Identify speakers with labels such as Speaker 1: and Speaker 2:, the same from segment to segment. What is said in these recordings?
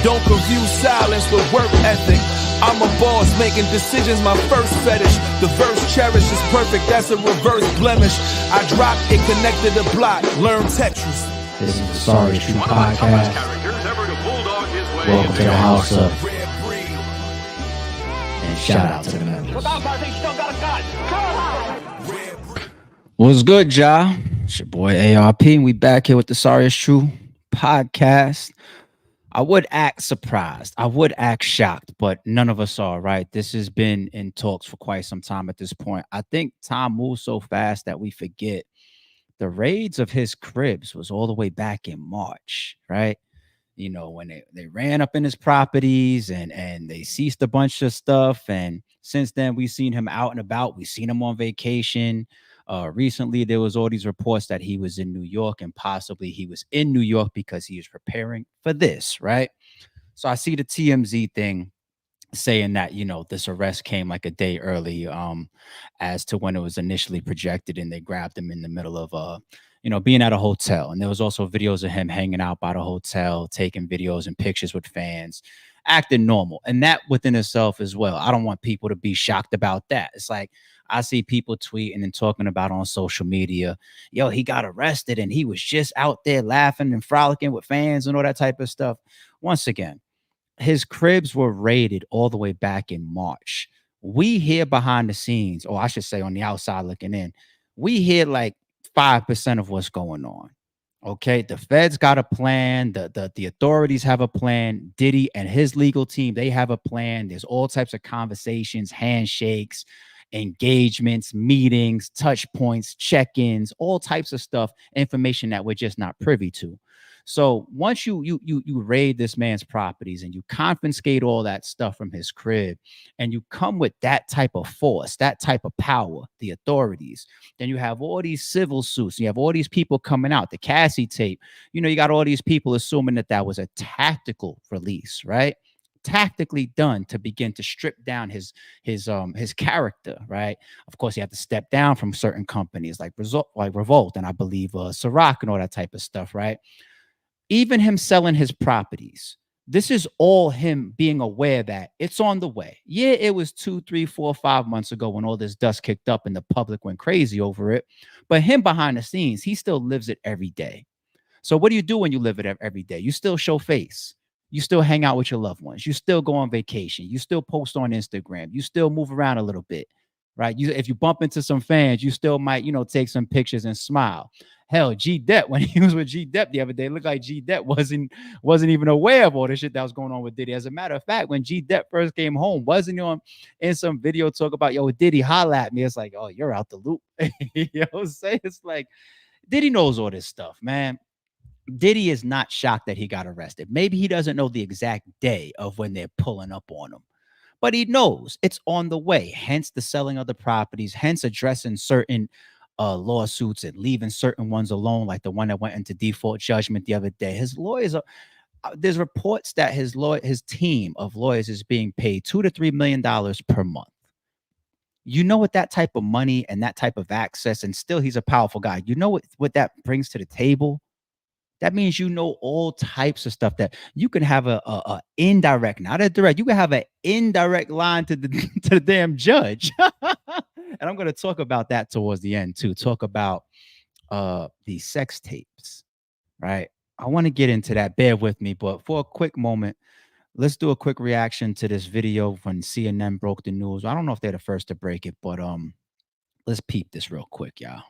Speaker 1: Don't confuse silence with work ethic. I'm a boss, making decisions my first fetish. The verse cherished is perfect, that's a reverse blemish. I dropped it, connected the block, learn Tetris.
Speaker 2: This is the Sorry It's True podcast. Welcome to the house of and shout out to the members. What's good, y'all? It's your boy ARP, and we back here with the Sorry It's True podcast. I would act surprised. I would act shocked, but none of us are, right? This has been in talks for quite some time at this point. I think time moves so fast that we forget the raids of his cribs was all the way back in March, right? You know, when they ran up in his properties and they seized a bunch of stuff. And since then, we've seen him out and about. We've seen him on vacation. Recently, there was all these reports that he was in New York, and possibly he was in New York because he was preparing for this, right? So I see the TMZ thing saying that, you know, this arrest came like a day early as to when it was initially projected, and they grabbed him in the middle of being at a hotel. And there was also videos of him hanging out by the hotel, taking videos and pictures with fans, acting normal. And that within itself as well, I don't want people to be shocked about that. It's like I see people tweeting and talking about on social media, yo, he got arrested and he was just out there laughing and frolicking with fans and all that type of stuff. Once again, his cribs were raided all the way back in March. We hear behind the scenes, or I should say on the outside looking in, we hear like 5% of what's going on. Okay, the feds got a plan. The authorities have a plan. Diddy and his legal team, they have a plan. There's all types of conversations, handshakes, engagements, meetings, touch points, check-ins, all types of stuff, information that we're just not privy to. So once you raid this man's properties and you confiscate all that stuff from his crib, and you come with that type of force, that type of power, the authorities, then you have all these civil suits. You have all these people coming out, the Cassie tape. You know, you got all these people assuming that was a tactical release, right? Tactically done to begin to strip down his character, right? Of course, he had to step down from certain companies like Revolt, and I believe Ciroc and all that type of stuff, right? Even him selling his properties, this is all him being aware that it's on the way. Yeah, it was 2, 3, 4, 5 months ago when all this dust kicked up and the public went crazy over it. But him behind the scenes, he still lives it every day. So what do you do when you live it every day? You still show face. You still hang out with your loved ones. You still go on vacation. You still post on Instagram. You still move around a little bit, right? If you bump into some fans, you still might, take some pictures and smile. Hell, G-Dep, when he was with G-Dep the other day, it looked like G-Dep wasn't even aware of all the shit that was going on with Diddy. As a matter of fact, when G-Dep first came home, wasn't on in some video talk about, yo, Diddy, holla at me. It's like, oh, you're out the loop. You know what I'm saying? It's like, Diddy knows all this stuff, man. Diddy is not shocked that he got arrested. Maybe he doesn't know the exact day of when they're pulling up on him, but he knows it's on the way. Hence the selling of the properties, hence addressing certain lawsuits and leaving certain ones alone, like the one that went into default judgment the other day. His lawyers are, there's reports that his team of lawyers is being paid $2 to $3 million per month. You know what that type of money and that type of access, and still he's a powerful guy. You know what that brings to the table? That means you know all types of stuff that you can have a indirect, not a direct. You can have an indirect line to the damn judge. And I'm going to talk about that towards the end too. Talk about the sex tapes, right? I want to get into that. Bear with me, but for a quick moment, let's do a quick reaction to this video when CNN broke the news. I don't know if they're the first to break it, but let's peep this real quick, y'all.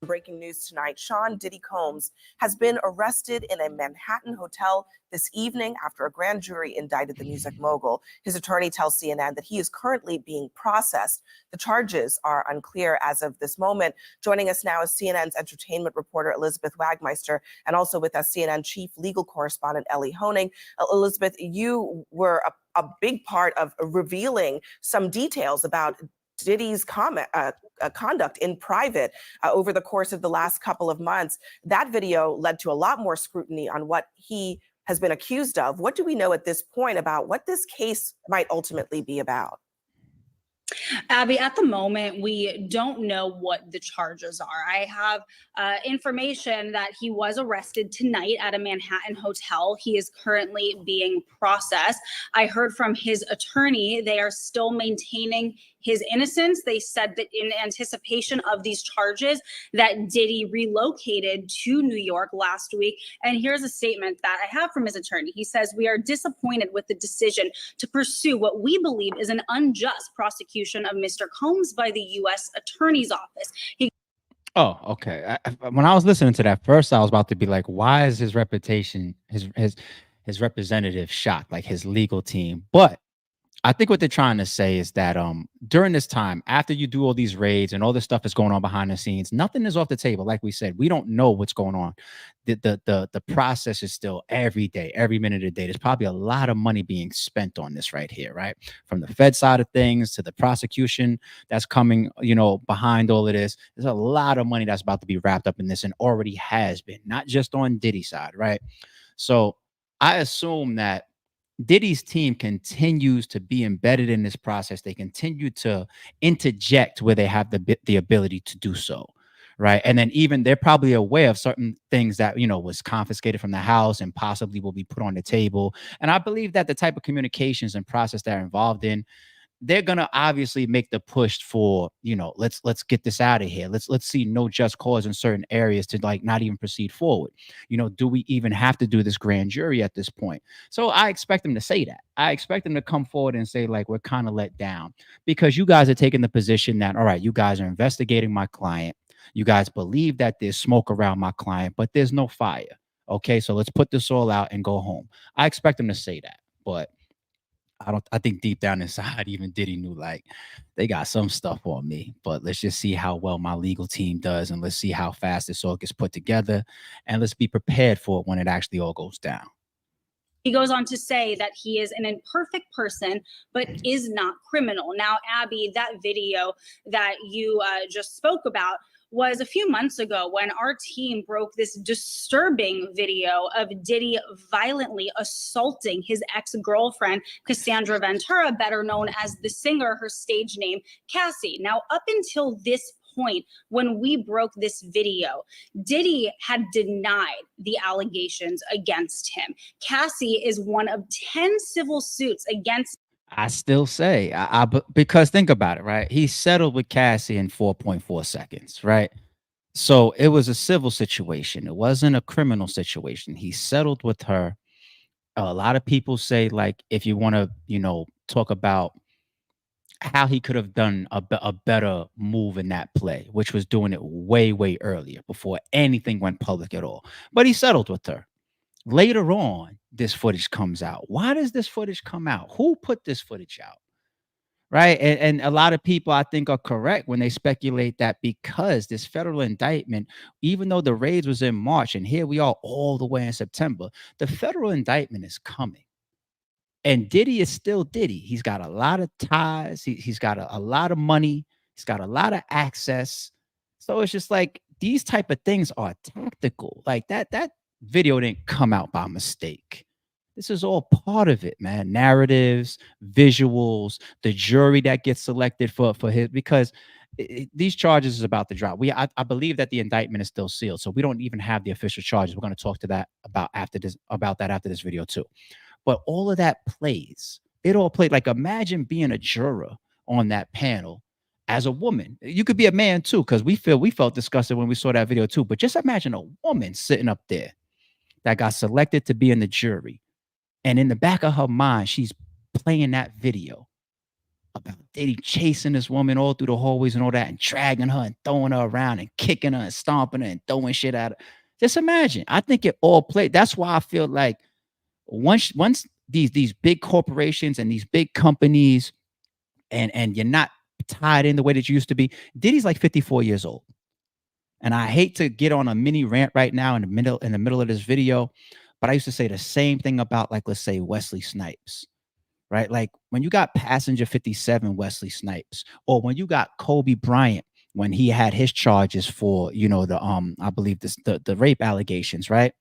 Speaker 3: Breaking news tonight, Sean Diddy Combs has been arrested in a Manhattan hotel this evening after a grand jury indicted the music mogul. His attorney tells CNN that he is currently being processed. The charges are unclear as of this moment. Joining us now is CNN's entertainment reporter Elizabeth Wagmeister, and also with us CNN chief legal correspondent Ellie Honing. Elizabeth, you were a big part of revealing some details about Diddy's conduct in private over the course of the last couple of months. That video led to a lot more scrutiny on what he has been accused of. What do we know at this point about what this case might ultimately be about?
Speaker 4: Abby, at the moment, we don't know what the charges are. I have information that he was arrested tonight at a Manhattan hotel. He is currently being processed. I heard from his attorney, they are still maintaining his innocence. They said that in anticipation of these charges, that Diddy relocated to New York last week. And here's a statement that I have from his attorney. He says, "We are disappointed with the decision to pursue what we believe is an unjust prosecution of Mr. Combs by the U.S. Attorney's Office."
Speaker 2: Oh, okay. When I was listening to that first, I was about to be like, why is his reputation, his representative shocked, like his legal team? But I think what they're trying to say is that during this time, after you do all these raids and all this stuff is going on behind the scenes, nothing is off the table. Like we said, we don't know what's going on. The process is still every day, every minute of the day. There's probably a lot of money being spent on this right here, right? From the Fed side of things to the prosecution that's coming, behind all of this. There's a lot of money that's about to be wrapped up in this and already has been, not just on Diddy's side, right? So I assume that Diddy's team continues to be embedded in this process. They continue to interject where they have the ability to do so, right? And then even they're probably aware of certain things that was confiscated from the house and possibly will be put on the table. And I believe that the type of communications and process they're involved in, they're gonna obviously make the push for let's get this out of here. Let's see no just cause in certain areas to like not even proceed forward. Do we even have to do this grand jury at this point? So I expect them to say that. I expect them to come forward and say like we're kind of let down because you guys are taking the position that all right, you guys are investigating my client. You guys believe that there's smoke around my client, but there's no fire. Okay, so let's put this all out and go home. I expect them to say that, but I think deep down inside, even Diddy knew like they got some stuff on me, but let's just see how well my legal team does and let's see how fast this all gets put together and let's be prepared for it when it actually all goes down.
Speaker 4: He goes on to say that he is an imperfect person, but is not criminal. Now, Abby, that video that you just spoke about was a few months ago when our team broke this disturbing video of Diddy violently assaulting his ex-girlfriend, Cassandra Ventura, better known as the singer, her stage name, Cassie. Now, up until this point, when we broke this video, Diddy had denied the allegations against him. Cassie is one of 10 civil suits against.
Speaker 2: I still say, because think about it, right? He settled with Cassie in 4.4 seconds, right? So it was a civil situation. It wasn't a criminal situation. He settled with her. A lot of people say, like, if you want to, talk about how he could have done a better move in that play, which was doing it way, way earlier before anything went public at all. But he settled with her. Later on, this footage comes out. Why does this footage come out? Who put this footage out? Right. And a lot of people, I think, are correct when they speculate that because this federal indictment, even though the raids was in March and here we are all the way in September, the federal indictment is coming. And Diddy is still Diddy. He's got a lot of ties. He's got a lot of money. He's got a lot of access. So it's just like these type of things are tactical. Like that video didn't come out by mistake. This is all part of it, man. Narratives, visuals, the jury that gets selected for his because these charges is about to drop. I believe that the indictment is still sealed, so we don't even have the official charges. We're going to talk to that about after this video too. But all of that plays. It all played. Like imagine being a juror on that panel as a woman. You could be a man too, because we felt disgusted when we saw that video too. But just imagine a woman sitting up there that got selected to be in the jury. And in the back of her mind, she's playing that video about Diddy chasing this woman all through the hallways and all that and dragging her and throwing her around and kicking her and stomping her and throwing shit at her. Just imagine. I think it all played. That's why I feel like once these big corporations and these big companies and you're not tied in the way that you used to be, Diddy's like 54 years old. And I hate to get on a mini rant right now in the middle of this video, but I used to say the same thing about, like, let's say Wesley Snipes, right? Like when you got Passenger 57 Wesley Snipes, or when you got Kobe Bryant when he had his charges for, I believe the rape allegations, right?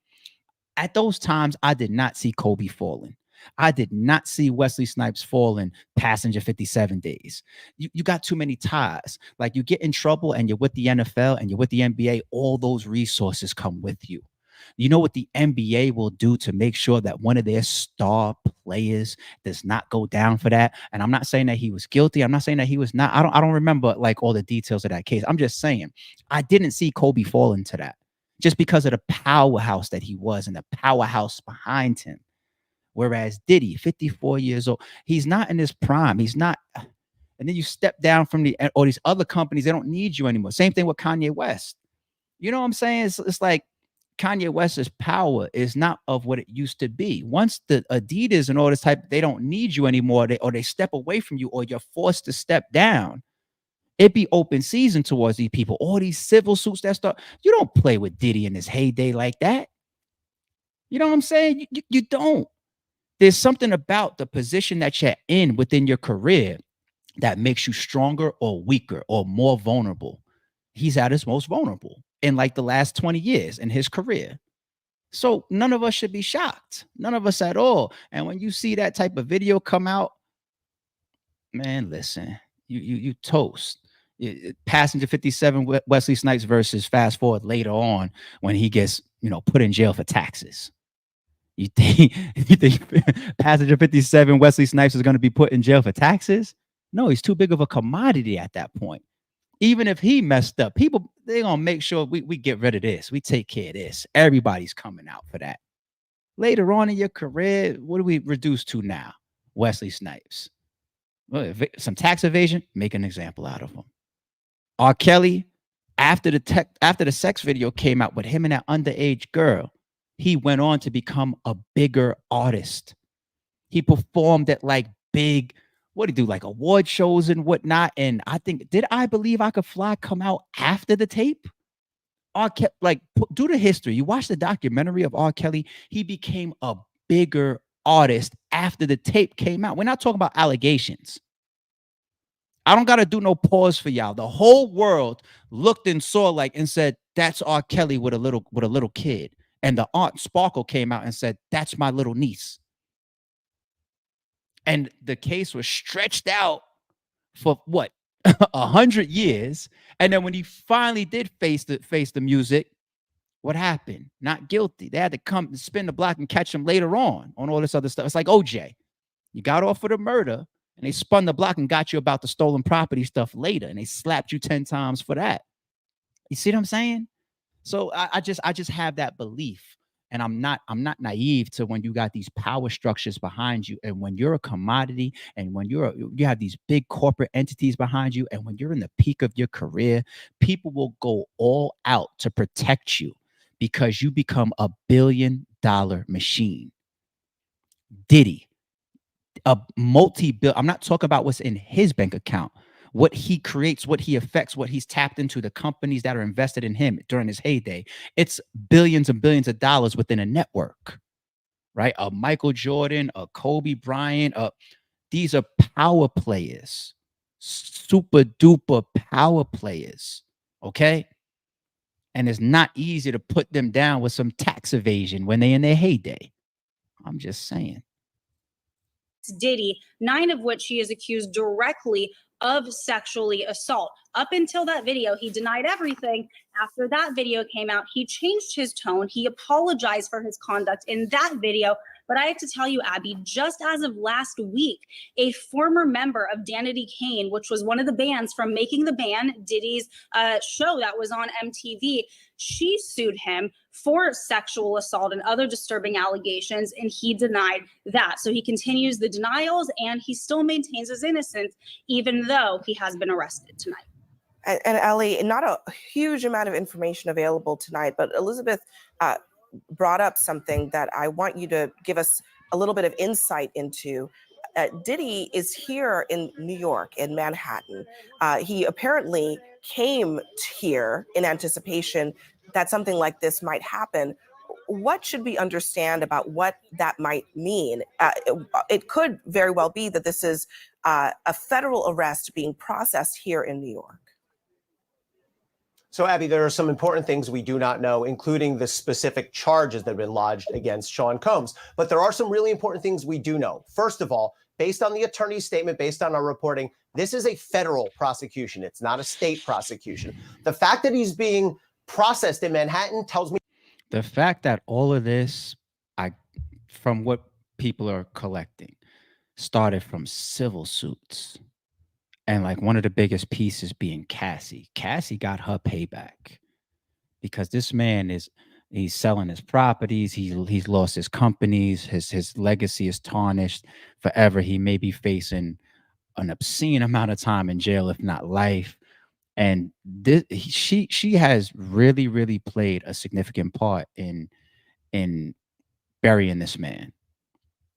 Speaker 2: At those times, I did not see Kobe falling. I did not see Wesley Snipes fall in Passenger 57 days. You got too many ties. Like, you get in trouble and you're with the NFL and you're with the NBA, all those resources come with you. You know what the NBA will do to make sure that one of their star players does not go down for that? And I'm not saying that he was guilty. I'm not saying that he was not. I don't remember like all the details of that case. I'm just saying I didn't see Kobe fall into that just because of the powerhouse that he was and the powerhouse behind him. Whereas Diddy, 54 years old, he's not in his prime. He's not. And then you step down from all these other companies, they don't need you anymore. Same thing with Kanye West. You know what I'm saying? It's like Kanye West's power is not of what it used to be. Once the Adidas and all this type, they don't need you anymore, they step away from you, or you're forced to step down. It be open season towards these people. All these civil suits that start. You don't play with Diddy in his heyday like that. You know what I'm saying? You don't. There's something about the position that you're in within your career that makes you stronger or weaker or more vulnerable. He's at his most vulnerable in like the last 20 years in his career. So none of us should be shocked. None of us at all. And when you see that type of video come out, man, listen, you toast. Passenger 57 Wesley Snipes versus fast forward later on when he gets, put in jail for taxes. You think Passenger 57 Wesley Snipes is going to be put in jail for taxes? No, he's too big of a commodity at that point. Even if he messed up, people, they're going to make sure we get rid of this. We take care of this. Everybody's coming out for that. Later on in your career, what do we reduce to now? Wesley Snipes. Well, some tax evasion, make an example out of him. R. Kelly, after the sex video came out with him and that underage girl, he went on to become a bigger artist. He performed at like big, what did he do, like award shows and whatnot. And I think, did I Believe I Could Fly come out after the tape? R. Kelly, like, do the history. You watch the documentary of R. Kelly, he became a bigger artist after the tape came out. We're not talking about allegations. I don't got to do no pause for y'all. The whole world looked and saw like and said, that's R. Kelly with a little kid. And the aunt Sparkle came out and said, that's my little niece. And the case was stretched out for what, 100 years. And then when he finally did face the music, what happened? Not guilty. They had to come and spin the block and catch him later on all this other stuff. It's like OJ. You got off for the murder and they spun the block and got you about the stolen property stuff later. And they slapped you 10 times for that. You see what I'm saying? So I just have that belief. And I'm not naive to when you got these power structures behind you, and when you're a commodity, and when you have these big corporate entities behind you, and when you're in the peak of your career, people will go all out to protect you because you become a $1 billion machine. Diddy, a multi-bill. I'm not talking about what's in his bank account. What he creates, what he affects, what he's tapped into, the companies that are invested in him during his heyday. It's billions and billions of dollars within a network, right? A Michael Jordan, a Kobe Bryant, these are power players, super duper power players, okay? And it's not easy to put them down with some tax evasion when they're in their heyday. I'm just saying.
Speaker 4: Diddy, 9 of which he is accused directly of sexually assault. Up until that video, he denied everything. After that video came out, he changed his tone. He apologized for his conduct in that video. But I have to tell you, Abby, just as of last week, a former member of Danity Kane, which was one of the bands from Making the Band, Diddy's show that was on MTV, she sued him for sexual assault and other disturbing allegations, and he denied that. So he continues the denials, and he still maintains his innocence, even though he has been arrested tonight.
Speaker 3: And Ellie, not a huge amount of information available tonight, but Elizabeth brought up something that I want you to give us a little bit of insight into. Diddy is here in New York, in Manhattan. He apparently came here in anticipation that something like this might happen. What should we understand about what that might mean? It could very well be that this is a federal arrest being processed here in New York.
Speaker 5: So, Abby, there are some important things we do not know, including the specific charges that have been lodged against Sean Combs. But there are some really important things we do know. First of all, based on the attorney's statement, based on our reporting, this is a federal prosecution. It's not a state prosecution. The fact that he's being processed in Manhattan tells me
Speaker 2: The fact that all of this, from what people are collecting, started from civil suits. And like one of the biggest pieces being Cassie. Cassie got her payback because this man he's selling his properties. He's lost his companies. His legacy is tarnished forever. He may be facing an obscene amount of time in jail, if not life. And she has really, really played a significant part in burying this man.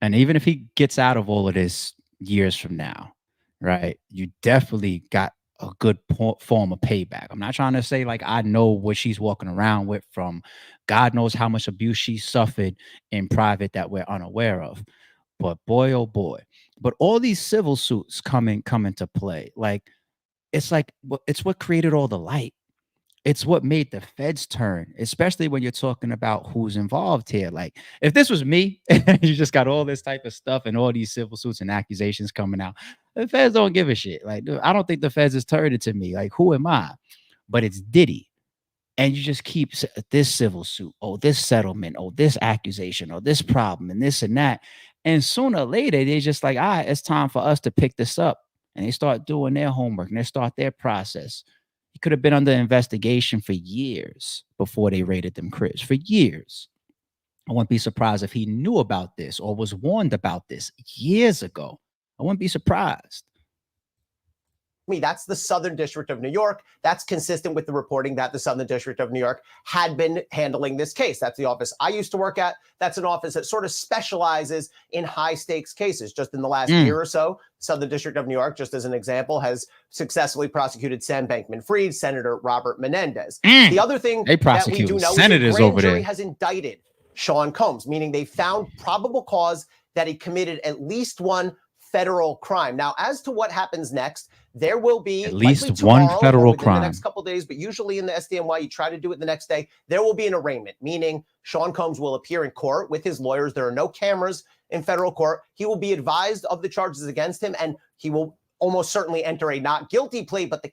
Speaker 2: And even if he gets out of all of this years from now, right, you definitely got a good form of payback. I'm not trying to say like I know what she's walking around with from God knows how much abuse she suffered in private that we're unaware of. But boy, oh boy. But all these civil suits come into play. It's what created all the light. It's what made the feds turn, especially when you're talking about who's involved here. Like, if this was me, and you just got all this type of stuff and all these civil suits and accusations coming out, the feds don't give a shit. Like, dude, I don't think the feds is turned to me. Like, who am I? But it's Diddy. And you just keep this civil suit, oh, this settlement, oh, this accusation, oh, this problem, and this and that. And sooner or later, they're just like, all right, it's time for us to pick this up. And they start doing their homework and they start their process. He could have been under investigation for years before they raided them cribs. For years. I wouldn't be surprised if he knew about this or was warned about this years ago. I wouldn't be surprised.
Speaker 5: That's the Southern District of New York. That's consistent with the reporting that the Southern District of New York had been handling this case. That's the office I used to work at. That's an office that sort of specializes in high stakes cases. Just in the last year or so, Southern District of New York, just as an example, has successfully prosecuted Sam Bankman-Fried, Senator Robert Menendez. The other thing that we do know
Speaker 2: senators
Speaker 5: is the grand
Speaker 2: over
Speaker 5: jury
Speaker 2: there
Speaker 5: has indicted Sean Combs, meaning they found probable cause that he committed at least one federal crime. Now, as to what happens next, there will be
Speaker 2: at least one federal crime
Speaker 5: the next couple of days, but usually in the SDNY, you try to do it the next day. There will be an arraignment, meaning Sean Combs will appear in court with his lawyers. There are no cameras in federal court. He will be advised of the charges against him, and he will almost certainly enter a not guilty plea. But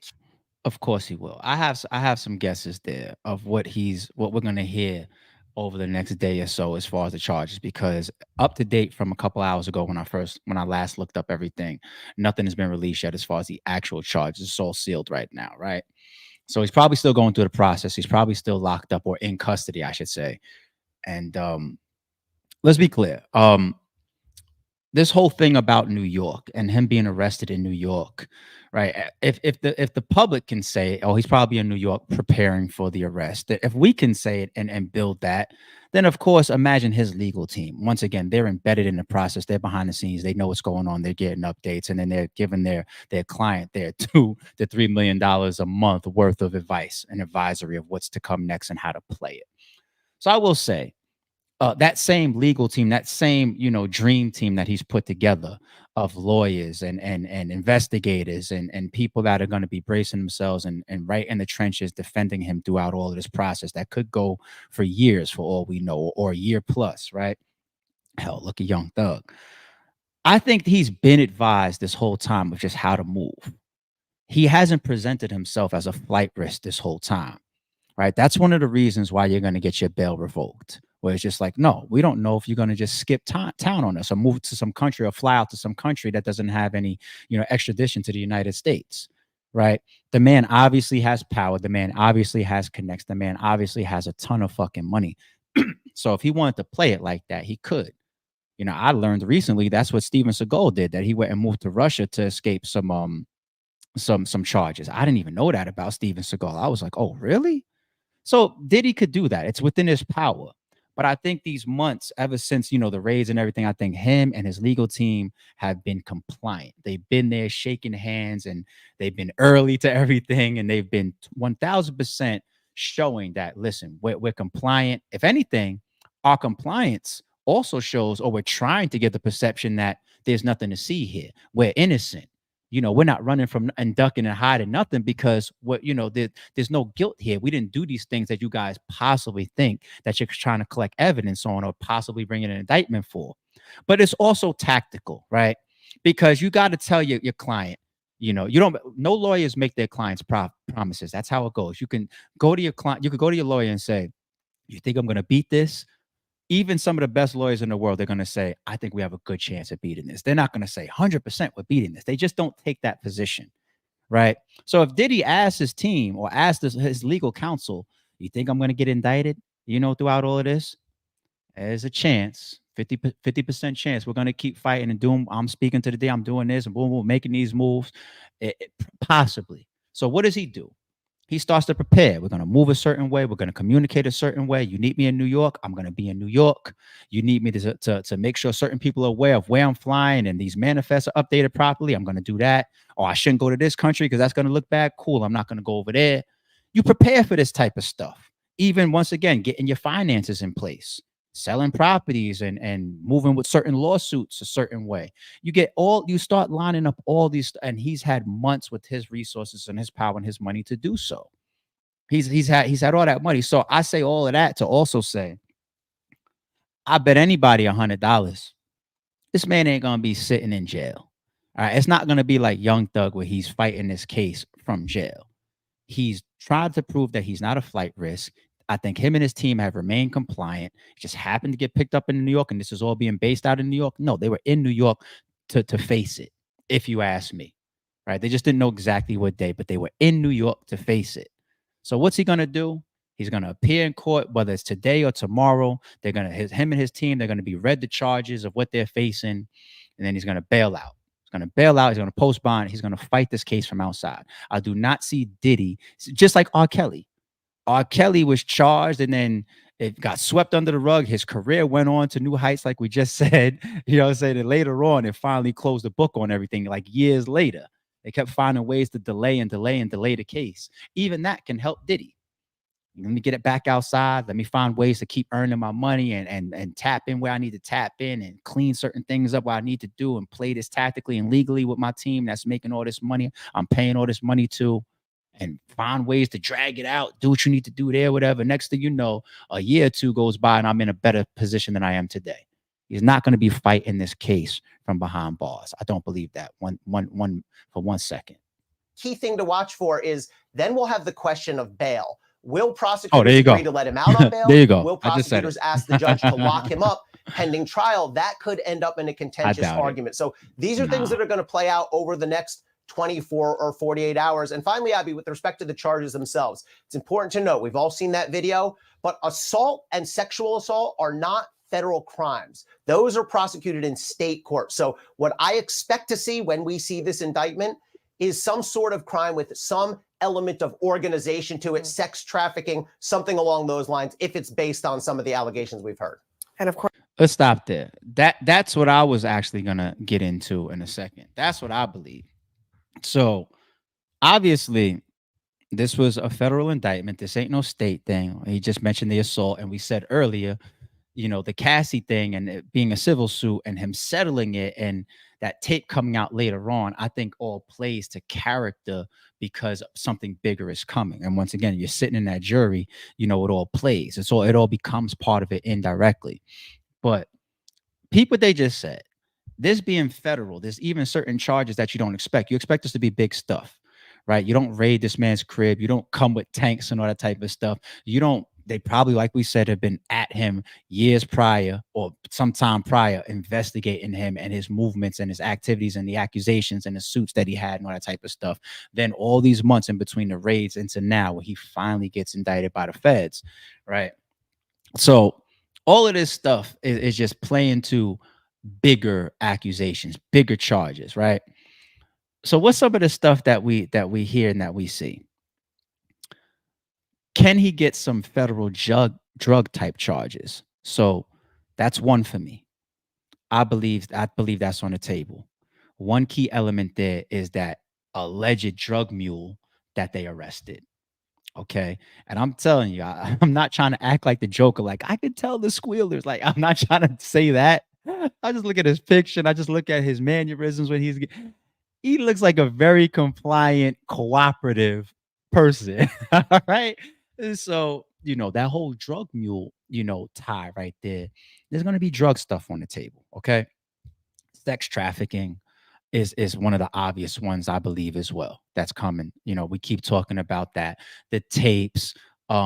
Speaker 2: of course he will. I have some guesses there of what we're going to hear over the next day or so as far as the charges, because up to date from a couple hours ago when I last looked up everything, nothing has been released yet as far as the actual charges. It's all sealed right now, right? So he's probably still going through the process. He's probably still locked up or in custody, I should say. And let's be clear. This whole thing about New York and him being arrested in New York, right? If the public can say, oh, he's probably in New York preparing for the arrest, if we can say it and build that, then of course, imagine his legal team. Once again, they're embedded in the process. They're behind the scenes. They know what's going on. They're getting updates, and then they're giving their client their $2 to $3 million a month worth of advice and advisory of what's to come next and how to play it. So I will say, that same legal team, that same, dream team that he's put together of lawyers and investigators and people that are going to be bracing themselves and right in the trenches defending him throughout all of this process that could go for years for all we know, or a year plus, right? Hell, look at Young Thug. I think he's been advised this whole time of just how to move. He hasn't presented himself as a flight risk this whole time, right? That's one of the reasons why you're going to get your bail revoked. Where it's just like, no, we don't know if you're going to just skip town on us or move to some country or fly out to some country that doesn't have any, extradition to the United States, right? The man obviously has power. The man obviously has connects. The man obviously has a ton of fucking money. So if he wanted to play it like that, he could. I learned recently that's what Steven Seagal did, that he went and moved to Russia to escape some charges. I didn't even know that about Steven Seagal. I was like, oh, really? So Diddy could do that. It's within his power. But I think these months, ever since, the raids and everything, I think him and his legal team have been compliant. They've been there shaking hands, and they've been early to everything. And they've been 1000% showing that, listen, we're compliant. If anything, our compliance also shows, or we're trying to get the perception that there's nothing to see here. We're innocent. we're not running from and ducking and hiding nothing, because there's no guilt here. We didn't do these things that you guys possibly think that you're trying to collect evidence on or possibly bring in an indictment for. But it's also tactical, right? Because you got to tell your client, no lawyers make their clients promises. That's how it goes. You can go to your client, you could go to your lawyer and say, you think I'm going to beat this? Even some of the best lawyers in the world, they're going to say, I think we have a good chance of beating this. They're not going to say 100% we're beating this. They just don't take that position, right? So if Diddy asked his team or asked his legal counsel, you think I'm going to get indicted, throughout all of this? There's a chance, 50% chance we're going to keep fighting and doing, I'm speaking to the day, I'm doing this and boom, boom, making these moves, possibly. So what does he do? He starts to prepare. We're going to move a certain way. We're going to communicate a certain way. You need me in New York, I'm going to be in New York. You need me to make sure certain people are aware of where I'm flying and these manifests are updated properly. I'm going to do that. Or I shouldn't go to this country because that's going to look bad. Cool, I'm not going to go over there. You prepare for this type of stuff. Even once again, getting your finances in place, selling properties and moving with certain lawsuits a certain way. You start lining up all these, and he's had months with his resources and his power and his money to do so. He's had all that money. So I say all of that to also say, I bet anybody $100, this man ain't gonna be sitting in jail. All right, it's not gonna be like Young Thug where he's fighting this case from jail. He's tried to prove that he's not a flight risk. I think him and his team have remained compliant. It just happened to get picked up in New York, and this is all being based out in New York. No, they were in New York to face it, if you ask me. Right? They just didn't know exactly what day, but they were in New York to face it. So what's he gonna do? He's gonna appear in court, whether it's today or tomorrow. Him and his team, they're gonna be read the charges of what they're facing, and then he's gonna bail out. He's going to bail out. He's going to post bond. He's going to fight this case from outside. I do not see Diddy, just like R. Kelly. R. Kelly was charged and then it got swept under the rug. His career went on to new heights, like we just said. You know what I'm saying? And later on, it finally closed the book on everything, like years later. They kept finding ways to delay the case. Even that can help Diddy. Let me get it back outside. Let me find ways to keep earning my money and tap in where I need to tap in and clean certain things up where I need to do and play this tactically and legally with my team that's making all this money. I'm paying all this money to, and find ways to drag it out, do what you need to do there, whatever. Next thing you know, a year or two goes by and I'm in a better position than I am today. He's not going to be fighting this case from behind bars. I don't believe that for 1 second.
Speaker 5: Key thing to watch for is then we'll have the question of bail. Will prosecutors agree to let him out on bail?
Speaker 2: There you go.
Speaker 5: Will prosecutors ask the judge to lock him up pending trial? That could end up in a contentious argument. So these are things that are going to play out over the next 24 or 48 hours. And finally, Abby, with respect to the charges themselves, it's important to note, we've all seen that video, but assault and sexual assault are not federal crimes. Those are prosecuted in state court. So what I expect to see when we see this indictment is some sort of crime with some element of organization to it, sex trafficking, something along those lines, if it's based on some of the allegations we've heard.
Speaker 3: And of course,
Speaker 2: let's stop there. That's what I was actually gonna get into in a second. That's what I believe. So obviously, this was a federal indictment. This ain't no state thing. He just mentioned the assault, and we said earlier, the Cassie thing and it being a civil suit and him settling it and that tape coming out later on, I think all plays to character because something bigger is coming. And once again, you're sitting in that jury, it all plays. It all becomes part of it indirectly. But peep what they just said. This being federal, there's even certain charges that you don't expect. You expect this to be big stuff, right? You don't raid this man's crib. You don't come with tanks and all that type of stuff. They probably, like we said, have been at him years prior or sometime prior, investigating him and his movements and his activities and the accusations and the suits that he had and all that type of stuff. Then all these months in between the raids into now where he finally gets indicted by the feds, right? So all of this stuff is just playing to bigger accusations, bigger charges, right? So what's some of the stuff that we hear and that we see? Can he get some federal drug type charges? So that's one for me. I believe that's on the table. One key element there is that alleged drug mule that they arrested. Okay. And I'm telling you, I'm not trying to act like the Joker. Like, I could tell the squealers. Like, I'm not trying to say that. I just look at his picture. And I just look at his mannerisms when he looks like a very compliant, cooperative person. All right. And so, that whole drug mule, tie right there. There's going to be drug stuff on the table. Okay. Sex trafficking is one of the obvious ones, I believe, as well. That's coming. We keep talking about that. The tapes,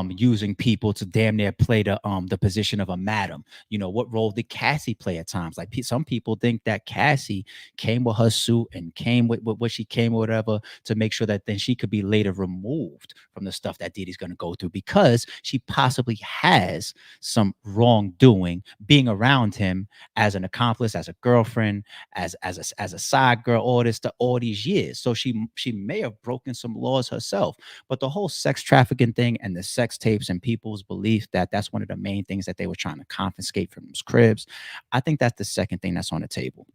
Speaker 2: using people to damn near play the position of a madam. What role did Cassie play at times? Like some people think that Cassie came with her suit and came with what she came with, whatever, to make sure that then she could be later removed from the stuff that Diddy's going to go through, because she possibly has some wrongdoing being around him as an accomplice, as a girlfriend, as a side girl, all these years. So she may have broken some laws herself. But the whole sex trafficking thing and the sex tapes and people's belief that that's one of the main things that they were trying to confiscate from those cribs, I think that's the second thing that's on the table.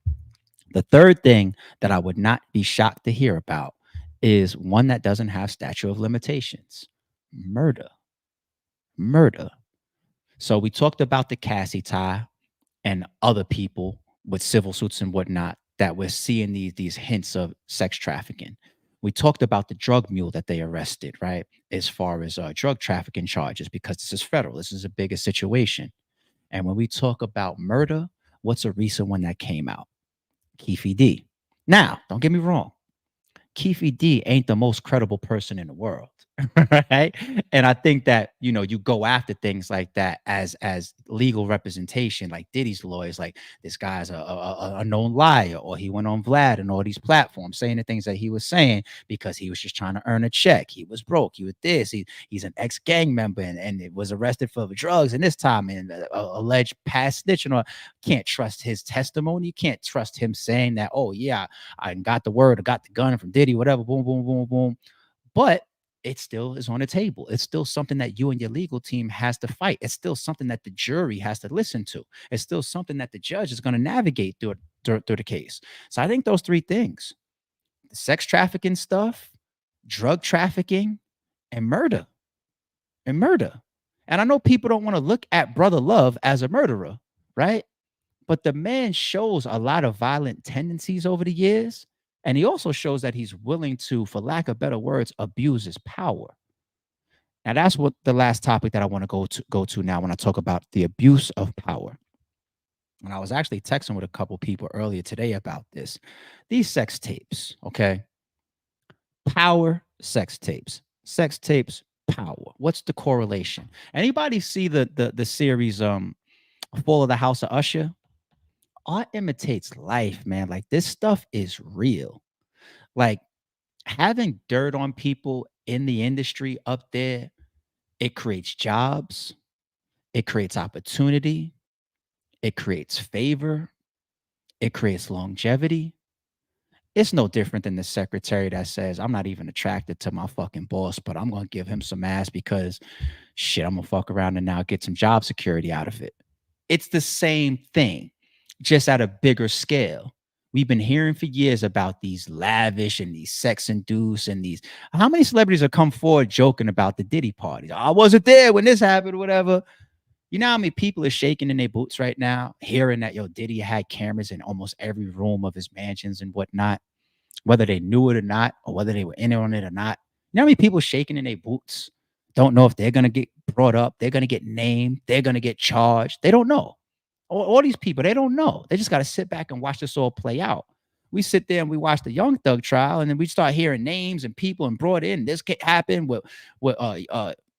Speaker 2: The third thing that I would not be shocked to hear about is one that doesn't have statute of limitations: murder. Murder. So we talked about the Cassie tie and other people with civil suits and whatnot that we're seeing these hints of sex trafficking. We talked about the drug mule that they arrested, right? As far as drug trafficking charges, because this is federal. This is a bigger situation. And when we talk about murder, what's a recent one that came out? Keefe D. Now, don't get me wrong. Keefe D ain't the most credible person in the world. Right. And I think that, you go after things like that as legal representation, like Diddy's lawyers, like this guy's a known liar, or he went on Vlad and all these platforms saying the things that he was saying because he was just trying to earn a check. He was broke. He was this. He's an ex-gang member and it was arrested for drugs and this time and alleged past snitching. Or can't trust his testimony. You can't trust him saying that, oh yeah, I got the word, I got the gun from Diddy, whatever, boom, boom, boom, boom. But it still is on the table. It's still something that you and your legal team has to fight. It's still something that the jury has to listen to. It's still something that the judge is going to navigate through the case. So I think those three things: the sex trafficking stuff, drug trafficking, and murder. And murder. And I know people don't want to look at Brother Love as a murderer, right? But the man shows a lot of violent tendencies over the years. And he also shows that he's willing to, for lack of better words, abuse his power. Now, that's what the last topic that I want to go to now when I talk about the abuse of power. And I was actually texting with a couple people earlier today about this. These sex tapes, okay? Power, sex tapes. Sex tapes, power. What's the correlation? Anybody see the series Fall of the House of Usher? Art imitates life, man. Like, this stuff is real. Like, having dirt on people in the industry up there, it creates jobs, it creates opportunity, it creates favor, it creates longevity. It's no different than the secretary that says, I'm not even attracted to my fucking boss, but I'm going to give him some ass because shit, I'm going to fuck around and now get some job security out of it. It's the same thing, just at a bigger scale. We've been hearing for years about these lavish and these sex induced and these. How many celebrities have come forward joking about the Diddy parties? I wasn't there when this happened, whatever. You know how many people are shaking in their boots right now, hearing that Diddy had cameras in almost every room of his mansions and whatnot, whether they knew it or not, or whether they were in on it or not. You know how many people shaking in their boots, don't know if they're gonna get brought up, they're gonna get named, they're gonna get charged. They don't know. All these people, they don't know. They just got to sit back and watch this all play out. We sit there and we watch the Young Thug trial, and then we start hearing names and people and brought in. This happened with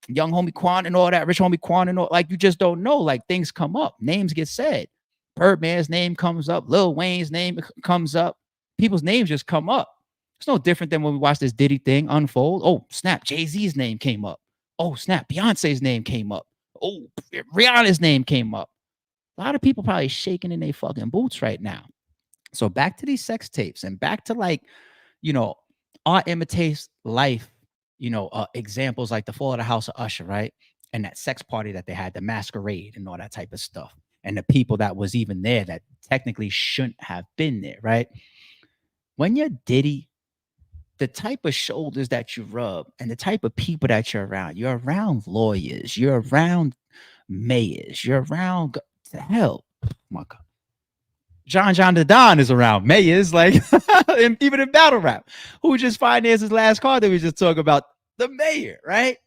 Speaker 2: young homie Quan and all that, rich homie Quan and all. Like, you just don't know. Like, things come up, names get said. Birdman's name comes up, Lil Wayne's name comes up. People's names just come up. It's no different than when we watch this Diddy thing unfold. Oh snap, Jay-Z's name came up. Oh snap, Beyonce's name came up. Oh, Rihanna's name came up. A lot of people probably shaking in their fucking boots right now. So back to these sex tapes and back to, like, art imitates life, examples like the Fall of the House of Usher, right? And that sex party that they had, the masquerade and all that type of stuff. And the people that was even there that technically shouldn't have been there, right? When you're Diddy, the type of shoulders that you rub and the type of people that you're around lawyers, you're around mayors, you're around, hell, my God, John the Don is around. Mayors, like, and even in battle rap, who just financed his last car that we just talked about, the mayor, right?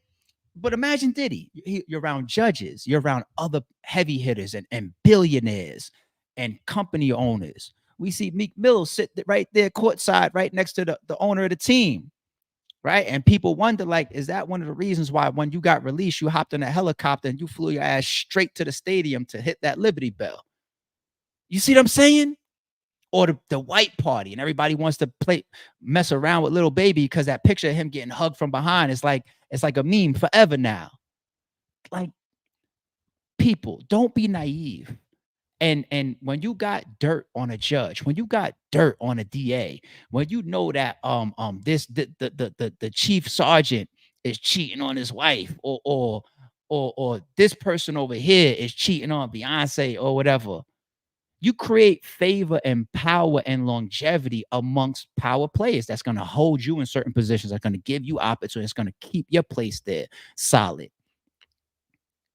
Speaker 2: But imagine Diddy. You're around judges, you're around other heavy hitters and billionaires and company owners. We see Meek Mill sit right there courtside, right next to the owner of the team, right? And people wonder, like, is that one of the reasons why when you got released, you hopped in a helicopter and you flew your ass straight to the stadium to hit that Liberty Bell? You see what I'm saying? Or the white party, and everybody wants to mess around with little baby because that picture of him getting hugged from behind is like, it's like a meme forever now. Like, people, don't be naive. And when you got dirt on a judge, when you got dirt on a DA, when you know that this the chief sergeant is cheating on his wife, or this person over here is cheating on Beyonce or whatever, you create favor and power and longevity amongst power players. That's going to hold you in certain positions. That's going to give you opportunity. It's going to keep your place there solid.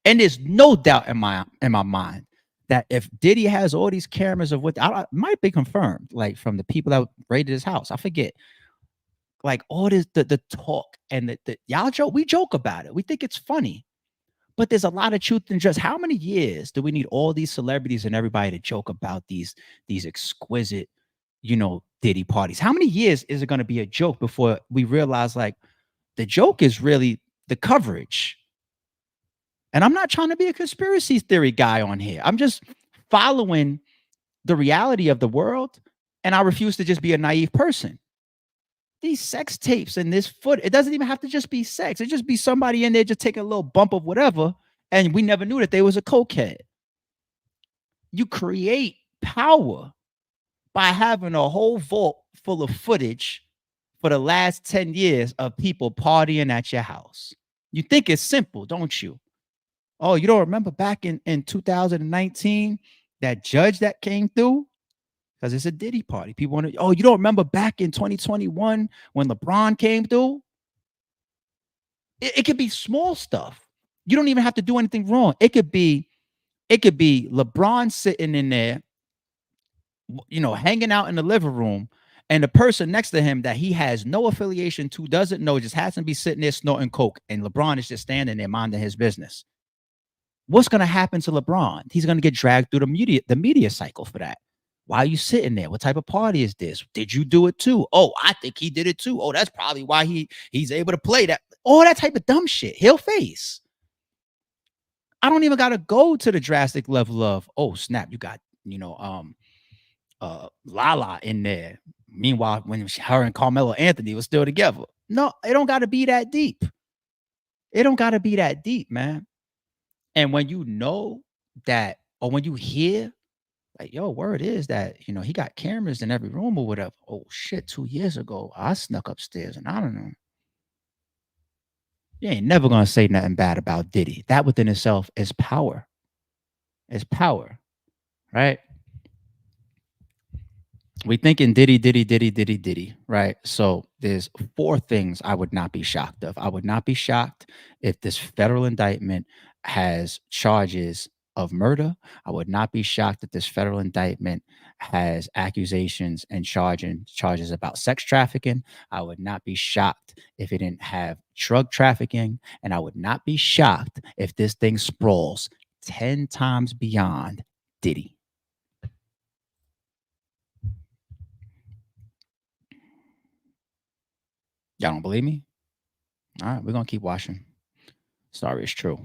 Speaker 2: And there's no doubt in my mind that if Diddy has all these cameras of what might be confirmed, like from the people that raided his house, I forget, like all this the talk and the y'all joke, we joke about it, we think it's funny, but there's a lot of truth in just how many years do we need all these celebrities and everybody to joke about these exquisite, Diddy parties? How many years is it going to be a joke before we realize, like, the joke is really the coverage? And I'm not trying to be a conspiracy theory guy on here. I'm just following the reality of the world, and I refuse to just be a naive person. These sex tapes and this it doesn't even have to just be sex. It just be somebody in there just taking a little bump of whatever, and we never knew that they was a cokehead. You create power by having a whole vault full of footage for the last 10 years of people partying at your house. You think it's simple, don't you? Oh, you don't remember back in 2019, that judge that came through? Because it's a Diddy party. People want to, oh, you don't remember back in 2021 when LeBron came through? It could be small stuff. You don't even have to do anything wrong. It could be LeBron sitting in there, hanging out in the living room, and the person next to him that he has no affiliation to, doesn't know, just has to be sitting there snorting coke, and LeBron is just standing there minding his business. What's going to happen to LeBron? He's going to get dragged through the media cycle for that. Why are you sitting there? What type of party is this? Did you do it too? Oh, I think he did it too. Oh, that's probably why he's able to play that. All that type of dumb shit he'll face. I don't even got to go to the drastic level of, oh, snap, you got, Lala in there. Meanwhile, when her and Carmelo Anthony was still together. No, it don't got to be that deep. It don't got to be that deep, man. And when you know that, or when you hear, like, yo, word is that, he got cameras in every room or whatever. Oh, shit, 2 years ago, I snuck upstairs and I don't know. You ain't never going to say nothing bad about Diddy. That within itself is power. It's power, right? We thinking Diddy, right? So there's 4 things I would not be shocked of. I would not be shocked if this federal indictment has charges of murder. I would not be shocked if this federal indictment has accusations and charges about sex trafficking. I would not be shocked if it didn't have drug trafficking. And I would not be shocked if this thing sprawls 10 times beyond Diddy. Y'all don't believe me? All right, we're going to keep watching. Sorry, it's true.